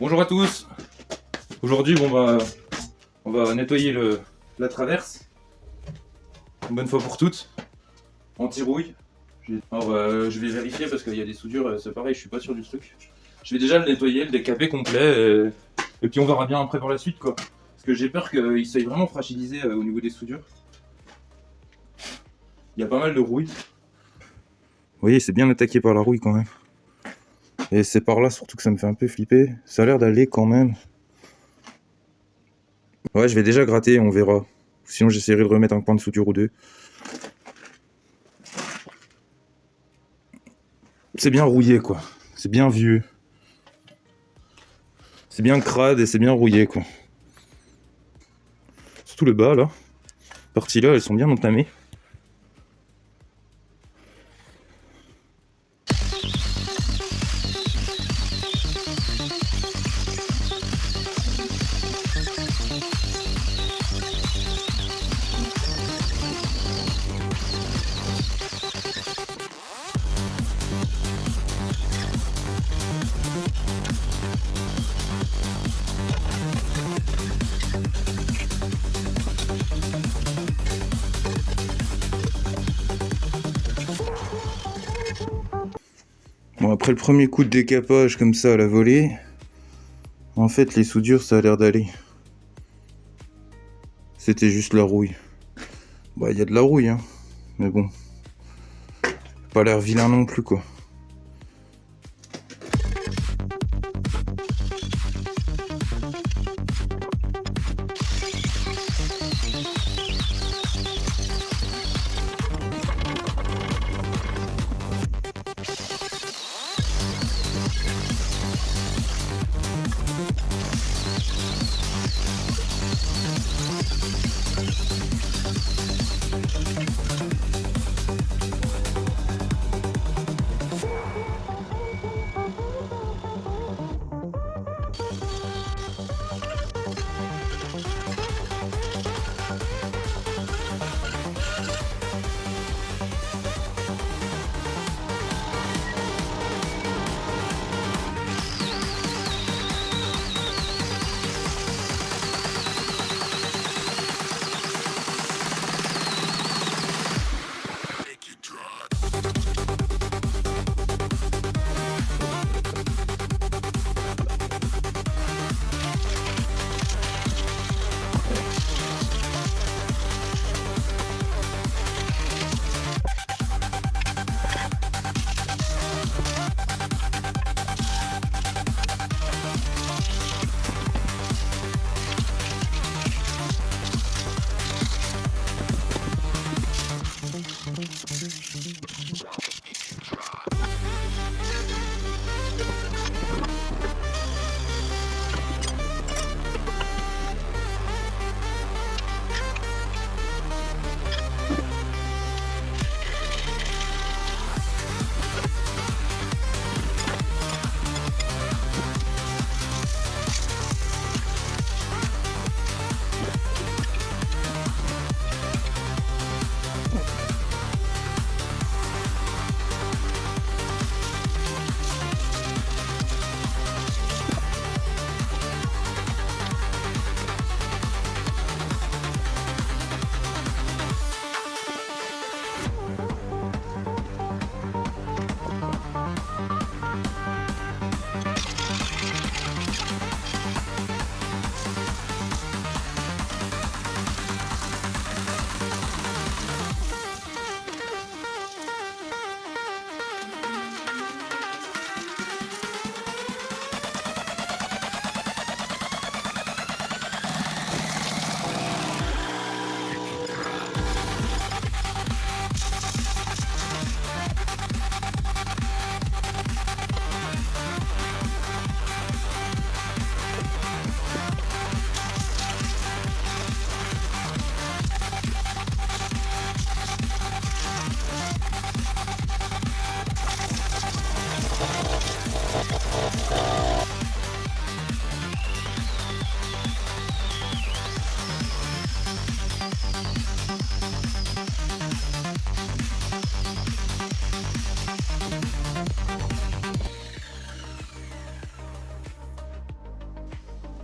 Bonjour à tous. Aujourd'hui, on va nettoyer la traverse. Une bonne fois pour toutes. Anti-rouille. Alors, je vais vérifier parce qu'il y a des soudures, c'est pareil, je suis pas sûr du truc. Je vais déjà le nettoyer, le décaper complet, et puis on verra bien après par la suite quoi. Parce que j'ai peur qu'il soit vraiment fragilisé au niveau des soudures. Il y a pas mal de rouille. Vous voyez, c'est bien attaqué par la rouille quand même. Et c'est par là surtout que ça me fait un peu flipper. Ça a l'air d'aller quand même. Ouais, je vais déjà gratter, on verra. Sinon, j'essaierai de remettre un point de soudure ou deux. C'est bien rouillé, quoi. C'est bien vieux. C'est bien crade et c'est bien rouillé, quoi. Surtout le bas, là. Parties là, elles sont bien entamées. Bon, après le premier coup de décapage comme ça à la volée, en fait, les soudures, ça a l'air d'aller. C'était juste la rouille. Bah, il y a de la rouille, hein. Mais bon. Pas l'air vilain non plus, quoi.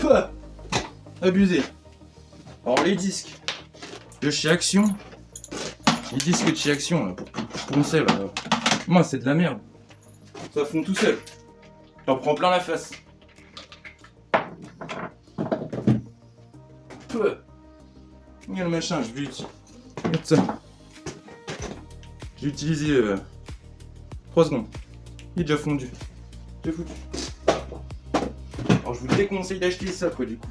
Pouah, abusé. Alors les disques de chez Action, les disques de chez Action là, pour poncer là, moi c'est de la merde. Ça fond tout seul. J'en prends plein la face. Pouah. Il y a le machin, je vais utiliser. Regarde ça. J'ai utilisé 3 secondes. Il est déjà fondu. C'est foutu. Alors je vous déconseille d'acheter ça quoi du coup.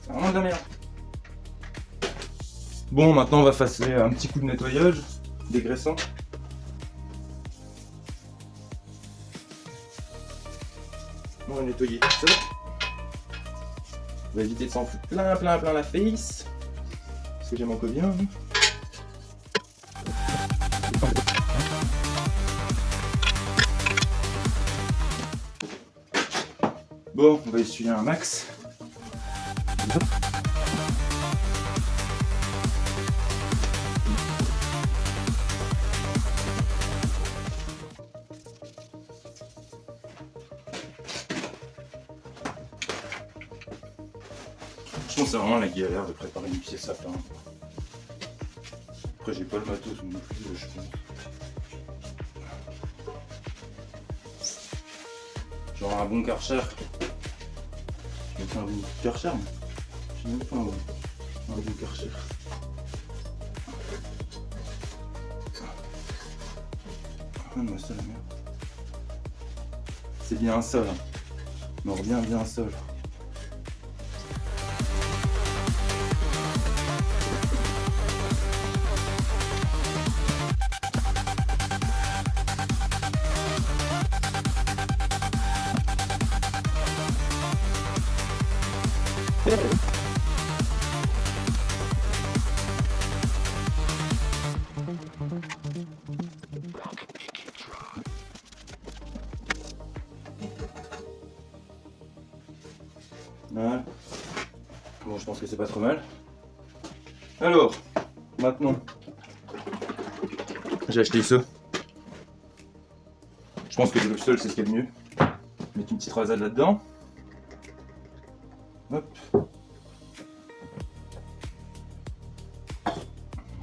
C'est vraiment de la merde. Bon, maintenant on va faire un petit coup de nettoyage dégraissant. On va nettoyer tout ça. On va éviter de s'en foutre plein la face. Parce que j'aime encore bien. Hein. Bon, on va essuyer un max. Je pense que c'est vraiment la galère de préparer une pièce à pain. Après j'ai pas le matos non plus, je pense. Genre un bon Karcher. Je vais faire un bon Karcher, mais j'ai même pas un bon Karcher. Ah non, c'est la merde. C'est bien un sol. On revient bien un sol. Voilà. Bon, je pense que c'est pas trop mal. Alors, maintenant, j'ai acheté ça. Je pense que le sol c'est ce qu'il y a de mieux. Mettre une petite rasade là-dedans. Hop.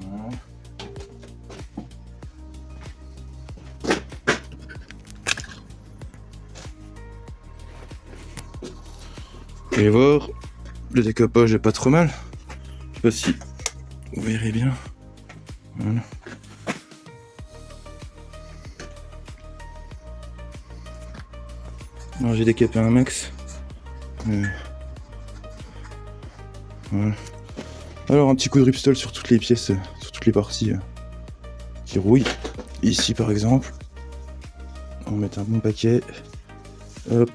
Voilà. Vous allez voir, le découpage est pas trop mal. Je sais pas si vous verrez bien. Voilà. Alors j'ai décapé un max. Voilà. Alors un petit coup de ripstol sur toutes les pièces, sur toutes les parties qui rouillent. Ici par exemple. On va mettre un bon paquet. Hop.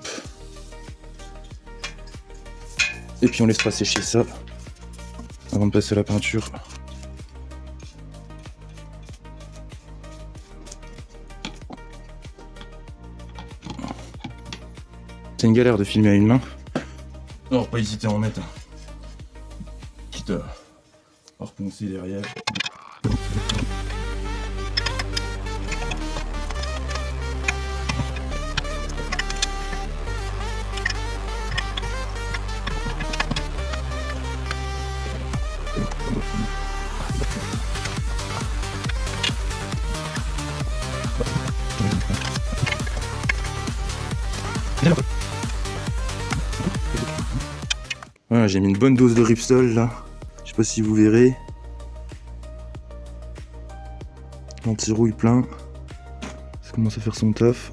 Et puis on laissera sécher ça avant de passer à la peinture. C'est une galère de filmer à une main. Alors pas hésiter à en mettre. Quitte à reponcer derrière. Voilà, j'ai mis une bonne dose de ripstol là. Je sais pas si vous verrez. L'anti-rouille plein. Ça commence à faire son taf.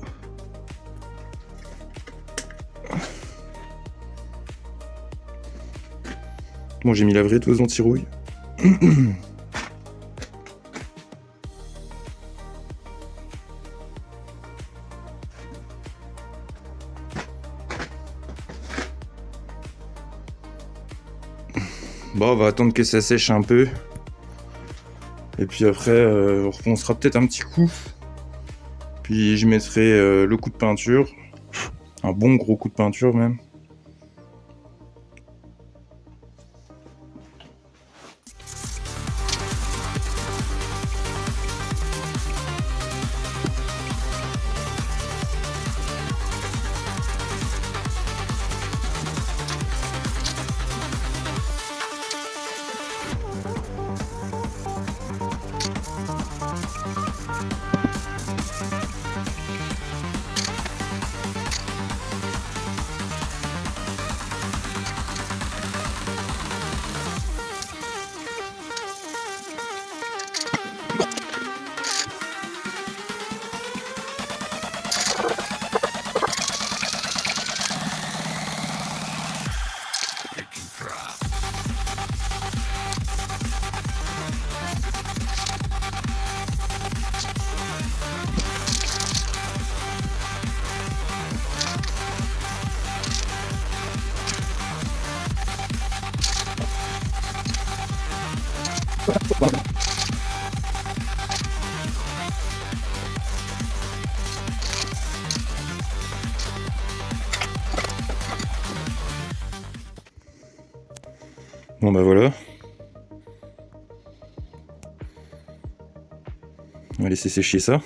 Bon, j'ai mis la vraie dose d'anti-rouille. Bon, on va attendre que ça sèche un peu. Et puis après, on reponcera peut-être un petit coup. Puis je mettrai le coup de peinture. Un bon gros coup de peinture même. Bon bah voilà. On va laisser sécher ça.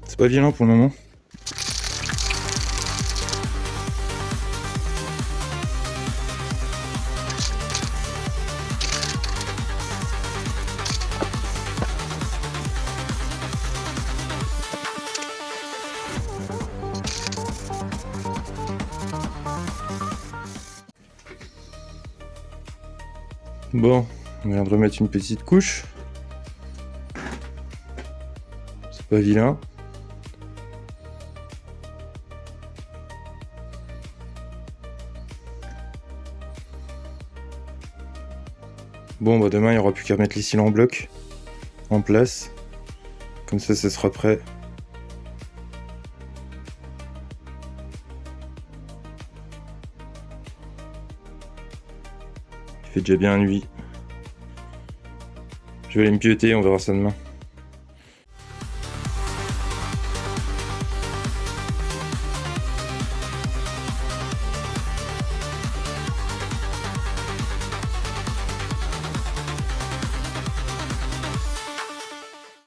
C'est pas violent pour le moment. Bon, on vient de remettre une petite couche. C'est pas vilain. Bon bah demain il n'y aura plus qu'à mettre les cils en bloc en place. Comme ça sera prêt. Il fait déjà bien nuit. Je vais aller me pieuter, on verra ça demain.